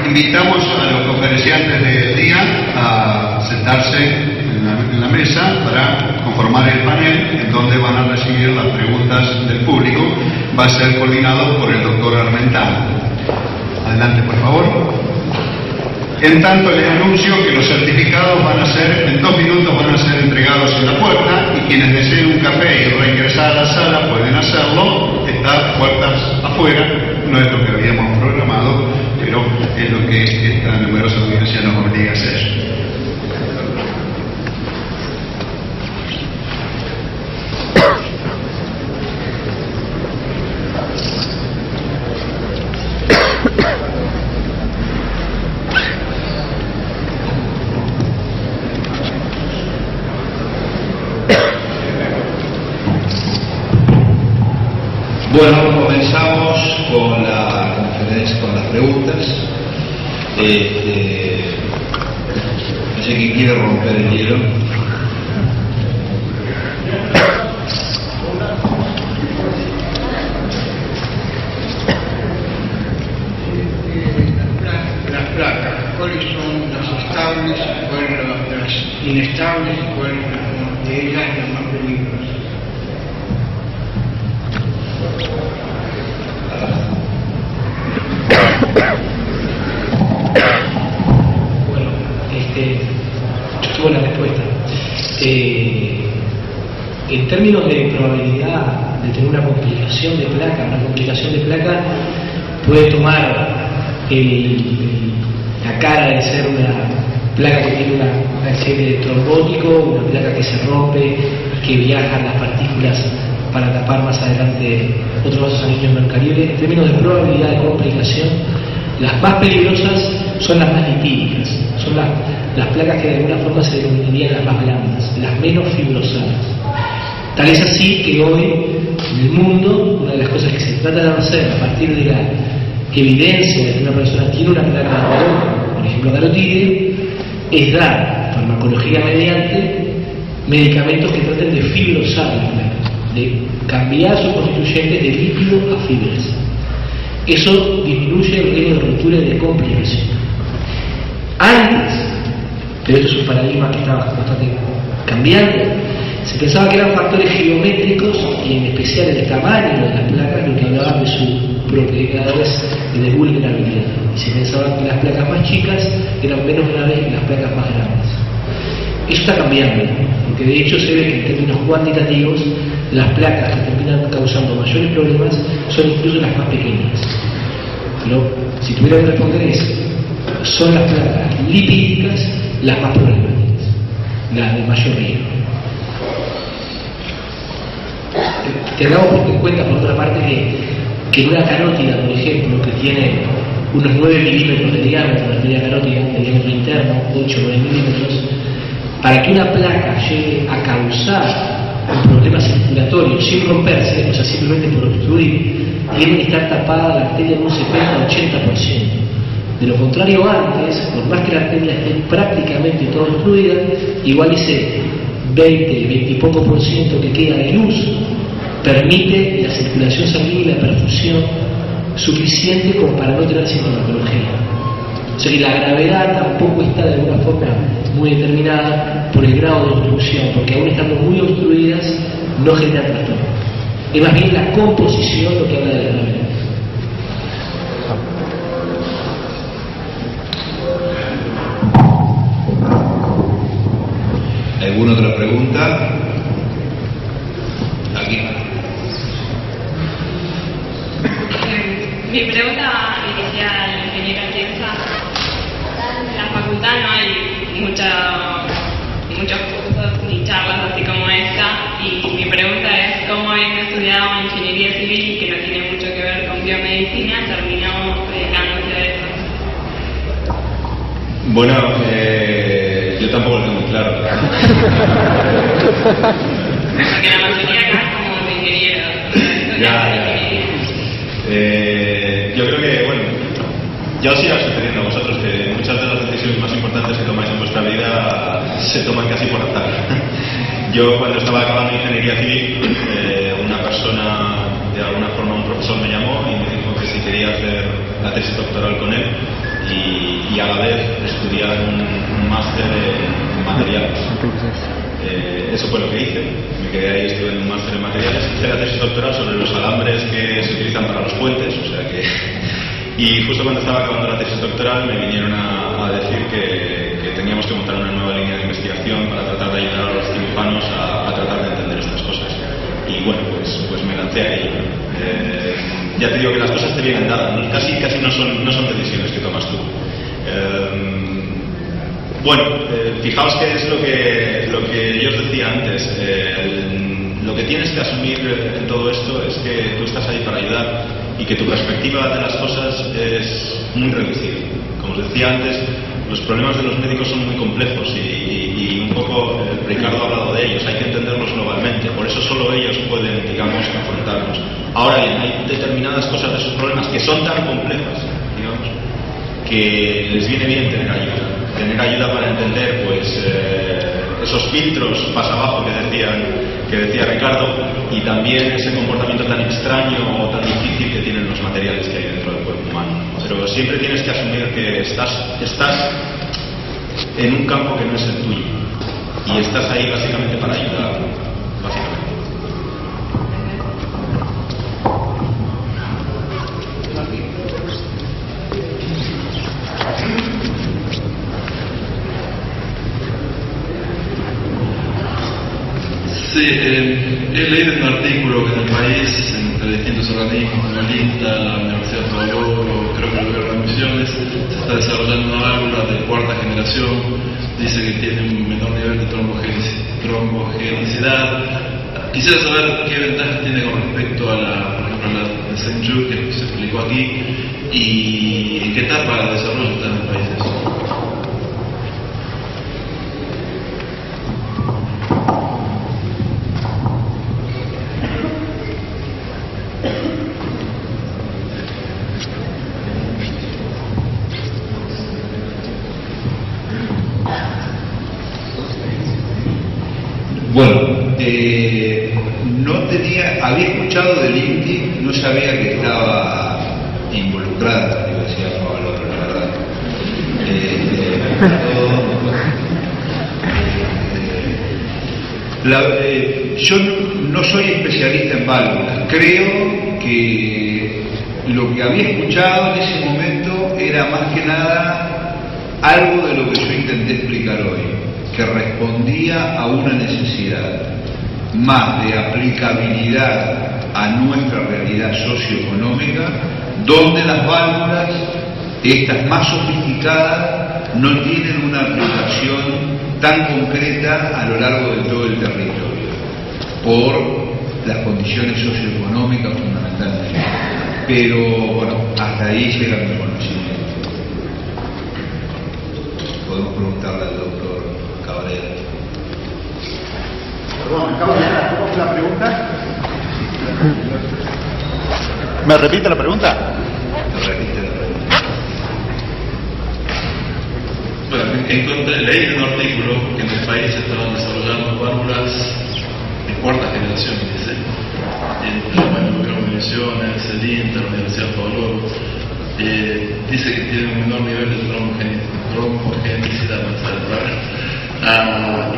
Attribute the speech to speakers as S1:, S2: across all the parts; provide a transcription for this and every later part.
S1: invitamos a los conferenciantes del día a sentarse en la mesa para conformar el panel en donde van a recibir las preguntas del público. Va a ser coordinado por el doctor Armentano. Adelante, por favor. En tanto, les anuncio que los certificados van a ser, en 2 minutos van a ser entregados en la puerta, y quienes deseen un café y reingresar a la sala pueden hacerlo. Está puertas afuera, no es lo que habíamos programado, pero es lo que esta numerosa audiencia nos obliga a hacer.
S2: Bueno, comenzamos con la conferencia, con las preguntas. No sé quién quiere romper el hielo.
S3: Las placas, ¿cuáles son las estables, cuáles son las inestables y cuáles de ellas las más peligrosas?
S4: Bueno, yo tuve la respuesta. En términos de probabilidad de tener una complicación de placa puede tomar la cara de ser una placa que tiene un accidente trombótico, una placa que se rompe, que viajan las partículas para tapar más adelante otros vasos sanguíneos mercuriales. En términos de probabilidad de complicación, las más peligrosas son las más lipídicas, son las placas que de alguna forma se denominarían las más blandas, las menos fibrosadas. Tal es así que hoy en el mundo una de las cosas que se trata de hacer a partir de la evidencia de que una persona tiene una placa de algodón, por ejemplo carotídeo, es dar farmacología mediante medicamentos que traten de fibrosar la placa, de cambiar sus constituyentes de lípido a fibras. Eso disminuye el riesgo de ruptura y de complicación. Antes, pero esto es un paradigma que estaba bastante cambiante, se pensaba que eran factores geométricos y en especial el tamaño de las placas lo que hablaban de sus propiedades de vulnerabilidad. Y se pensaba que las placas más chicas eran menos graves que las placas más grandes. Eso está cambiando, porque de hecho se ve que en términos cuantitativos las placas que terminan causando mayores problemas son incluso las más pequeñas. Pero si tuviera que responder son las placas lipídicas las más problemáticas, las de mayor riesgo. Tengamos en cuenta, por otra parte, que en una carótida, por ejemplo, que tiene unos 9 milímetros de diámetro, la media carótida, de diámetro interno, 8 o 9 milímetros, para que una placa llegue a causar un problema circulatorio sin romperse, o sea, simplemente por obstruir, tiene que estar tapada la arteria en un 70-80%. De lo contrario, antes, por más que la arteria esté prácticamente toda obstruida, igual ese 20 y poco por ciento que queda de luz permite la circulación sanguínea y la perfusión suficiente como para no tener sintomatología. O sea que la gravedad tampoco está de alguna forma muy determinada por el grado de obstrucción, porque aún estando muy obstruidas no generan trastorno. Es más bien la composición lo que habla de la gravedad.
S2: ¿Alguna otra pregunta? Aquí.
S5: Mi pregunta dirigida al ingeniero Atienza. En la facultad no hay muchos cursos ni charlas así como esta, y mi pregunta es cómo habiendo estudiado ingeniería civil y que no tiene mucho que ver con biomedicina terminó dedicándose a eso.
S6: Bueno, yo tampoco lo tengo muy claro.
S5: Porque la mayoría acá somos ingenieros.
S6: Ya. Yo creo que, bueno, ya os irá sucediendo a vosotros que muchas de las decisiones más importantes que tomáis en vuestra vida se toman casi por azar. Yo cuando estaba acabando ingeniería civil, una persona, de alguna forma un profesor me llamó y me dijo que si quería hacer la tesis doctoral con él, y y a la vez estudiar un máster en materiales. Eso fue lo que hice. Me quedé ahí estudiando un máster en materiales. Hice la tesis doctoral sobre los alambres que se utilizan para los puentes, o sea que... Y justo cuando estaba acabando la tesis doctoral me vinieron a decir que teníamos que montar una nueva línea de investigación para tratar de ayudar a los cirujanos a tratar de entender estas cosas. Y bueno, pues me lancé a ello. Ya te digo que las cosas te vienen dadas, ¿no? Casi no son decisiones que tomas tú. Bueno, fijaos que es lo que yo os decía antes. Lo que tienes que asumir en todo esto es que tú estás ahí para ayudar y que tu perspectiva de las cosas es muy reducida. Como os decía antes, los problemas de los médicos son muy complejos y un poco Ricardo ha hablado de ellos. Hay que entenderlos globalmente, por eso solo ellos pueden, digamos, afrontarlos. Ahora bien, hay determinadas cosas de esos problemas que son tan complejas, digamos, que les viene bien tener ayuda para entender pues esos filtros pasa abajo que decía Ricardo, y también ese comportamiento tan extraño o tan difícil que tienen los materiales que hay dentro del cuerpo humano. Pero siempre tienes que asumir que estás en un campo que no es el tuyo y estás ahí básicamente para ayudar, básicamente.
S7: Sí, he leído un artículo que en el país, entre distintos organismos, como el INTA, la Universidad de Valoro, creo que el Gobierno de Misiones, se está desarrollando una válvula de cuarta generación. Dice que tiene un menor nivel de trombogenicidad. Quisiera saber qué ventajas tiene con respecto a por ejemplo, a la de Saint-Just, que se explicó aquí, y en qué etapa de desarrollo está en el país eso.
S2: Bueno, había escuchado del INTI, no sabía que estaba involucrada, digo, decía Pablo, la verdad. Yo no soy especialista en válvulas, creo que lo que había escuchado en ese momento era más que nada algo de lo que yo intenté explicar hoy, que respondía a una necesidad más de aplicabilidad a nuestra realidad socioeconómica, donde las válvulas, estas más sofisticadas, no tienen una aplicación tan concreta a lo largo de todo el territorio, por las condiciones socioeconómicas fundamentalmente. Pero bueno, hasta ahí llega mi conocimiento. Podemos preguntarle al doctor Cabrera.
S1: Perdón, acabo de hacer la pregunta. ¿Me repite la pregunta?
S2: Repite la pregunta.
S7: Bueno, leí en un artículo que en el país se estaban desarrollando válvulas de cuarta generación, dice, entre el Gobierno de Misiones, el INTA, la Universidad de Valoro. Dice que tiene un menor nivel de trombogenicidad,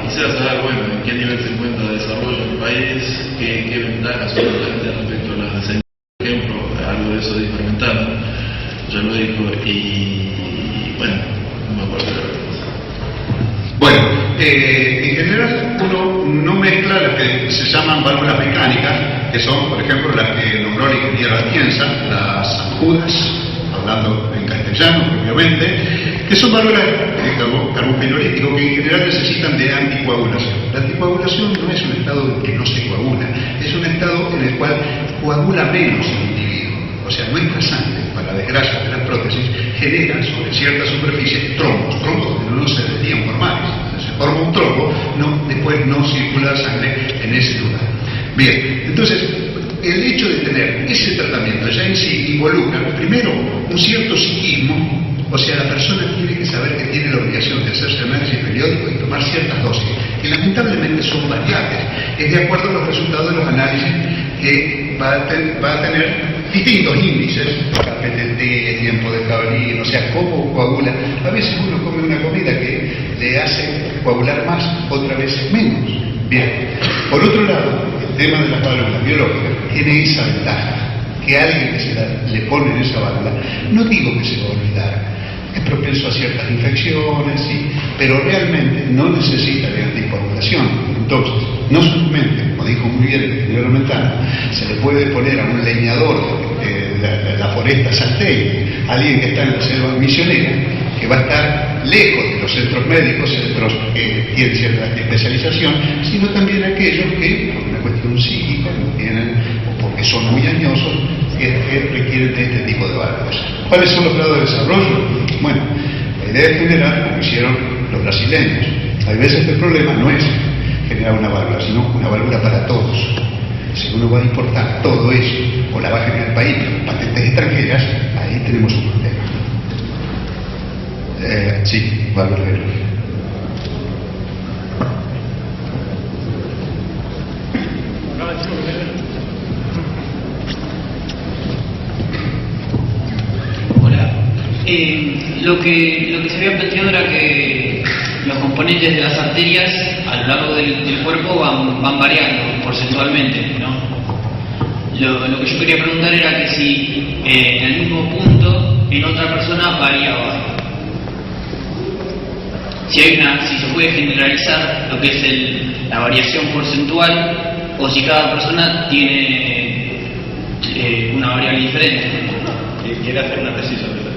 S7: quisiera saber, bueno, en qué nivel se encuentra de desarrollo en el país, qué ventajas son respecto a las de Saint-Just, por ejemplo, algo de eso de experimental, ya lo dijo, y bueno, no me acuerdo de la respuesta.
S1: Bueno, en general uno no mezcla las que se llaman válvulas mecánicas, que son, por ejemplo, las que nombró el ingeniero Atienza, las agudas, hablando en castellano propiamente, que son válvulas carbopenolíticos que en general necesitan de anticoagulación. La anticoagulación no es un estado en que no se coagula, es un estado en el cual coagula menos el individuo. O sea, nuestra sangre, para desgracia de las prótesis, genera sobre cierta superficie trombos que no se deberían formar. Si se forma un trombo, después no circula sangre en ese lugar. Bien, entonces, el hecho de tener ese tratamiento ya en sí involucra, primero, un cierto psiquismo. O sea, la persona tiene que saber que tiene la obligación de hacerse análisis periódico y tomar ciertas dosis, que lamentablemente son variables, es de acuerdo a los resultados de los análisis que va a tener distintos índices, KPTT, tiempo de Cabrín, o sea, cómo coagula. A veces uno come una comida que le hace coagular más, otras veces menos. Bien, por otro lado, el tema de las válvulas biológicas tiene esa ventaja, que alguien que le pone en esa válvula, no digo que se va a olvidar, es propenso a ciertas infecciones, sí, pero realmente no necesita de anticoagulación. Entonces, no solamente, como dijo muy bien el ingeniero Mentana, se le puede poner a un leñador de la foresta salteña, alguien que está en la selva misionera, que va a estar lejos de los centros médicos, centros que tienen cierta especialización, sino también aquellos que, por una cuestión psíquica, no tienen, o porque son muy añosos, que requieren de este tipo de válvulas. ¿Cuáles son los grados de desarrollo? Bueno, la idea es generar como hicieron los brasileños. Hay veces que el problema no es generar una válvula, sino una válvula para todos. Si uno va a importar todo eso, o la va a generar el país, patentes extranjeras, ahí tenemos un problema. Sí, válvula biológica.
S8: Lo que se había planteado era que los componentes de las arterias a lo largo del cuerpo van variando porcentualmente, ¿no? Lo que yo quería preguntar era que si en el mismo punto en otra persona variaba. Si se puede generalizar lo que es la variación porcentual, o si cada persona tiene una variable diferente.
S6: Quiere hacer una tesis sobre esto.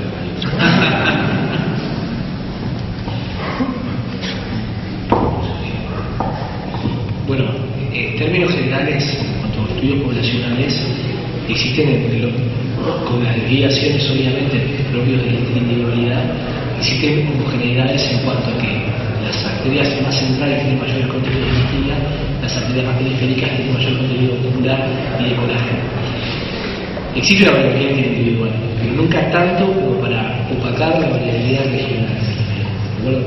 S4: Bueno, en términos generales, en cuanto a estudios poblacionales, existen, con las desviaciones obviamente propios de la individualidad, existen homogeneidades en cuanto a que las arterias más centrales tienen mayores contenidos de elastina, las arterias más periféricas tienen mayor contenido muscular y de colágeno. Existe una variabilidad individual, pero nunca tanto como para opacar la variabilidad regional. ¿De acuerdo?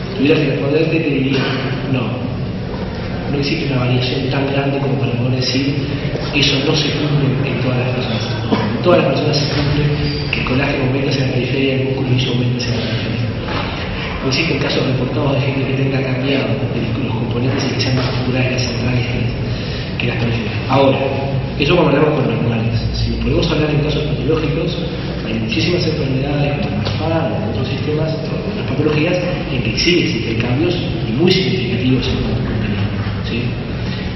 S4: Si tuviera que responderte, te diría, no existe una variación tan grande como para poder decir eso no se cumple en todas las personas. No, en todas las personas se cumple que el colágeno aumenta hacia la periferia y el músculo liso aumenta hacia la periferia. No existen casos reportados de gente que tenga cambiado los componentes y que sean más musculares las centrales que las periféricas. Ahora, eso cuando hablamos con normales. Si podemos hablar en casos patológicos, hay muchísimas enfermedades como el FAR o otros sistemas, las patologías, en que sí existen cambios y muy significativos en cuanto a contenido, ¿sí?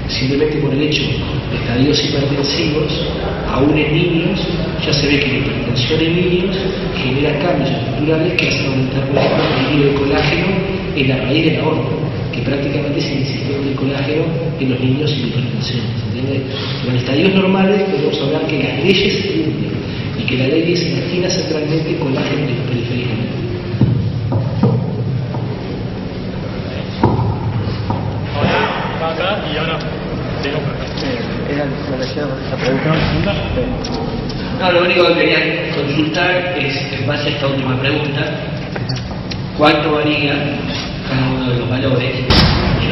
S4: Simplemente por el hecho de estadios hipertensivos, aún en niños, ya se ve que la hipertensión en niños genera cambios estructurales que hacen aumentar, por ejemplo, el contenido de colágeno en la raíz de la aorta, que prácticamente es inexistente el colágeno en los niños sin hipertensión, ¿entiende? Pero en estadios normales podemos hablar que las leyes se cumplen y que la ley destina centralmente colágeno periféricamente.
S9: Acá y ahora tengo
S10: ¿Era la pregunta?
S8: No, lo único que quería consultar es, en base a esta última pregunta, ¿cuánto varía cada uno de los valores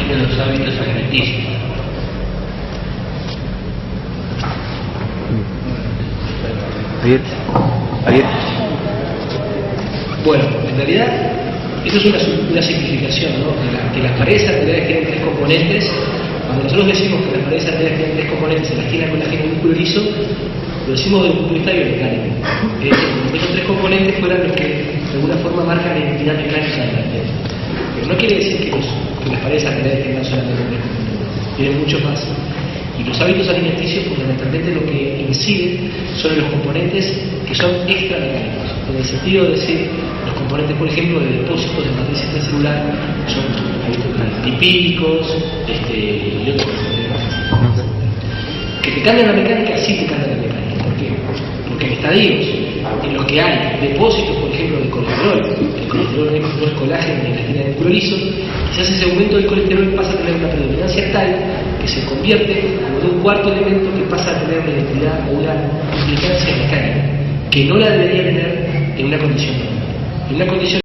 S8: de los hábitos alimenticios?
S10: Ariel.
S4: Bueno, en realidad, esto es una simplificación, ¿no? Que las paredes arteriales tienen tres componentes. Cuando nosotros decimos que las paredes arteriales tienen tres componentes, elastina, colágeno y músculo liso, lo decimos desde un punto de vista biomecánico. Esos tres componentes fueran los que de alguna forma marcan la identidad mecánica de la arteria. Pero no quiere decir que las paredes arteriales tengan solamente tres componentes, tienen mucho más. Y los hábitos alimenticios fundamentalmente lo que inciden son los componentes que son extramecánicos, en el sentido de decir los componentes, por ejemplo, de depósitos de matriz intracelular, son lipídicos y otros componentes. Que te cambian la mecánica, sí te cambian la mecánica. ¿Por qué? Porque en estadios en los que hay depósitos, por ejemplo, de colesterol, el colesterol no es colágeno ni elastina de músculo liso, quizás ese aumento del colesterol pasa a tener una predominancia tal que se convierte como de un cuarto elemento que pasa a tener una identidad o una implicancia mecánica, que no la debería tener en una condición normal. En una condición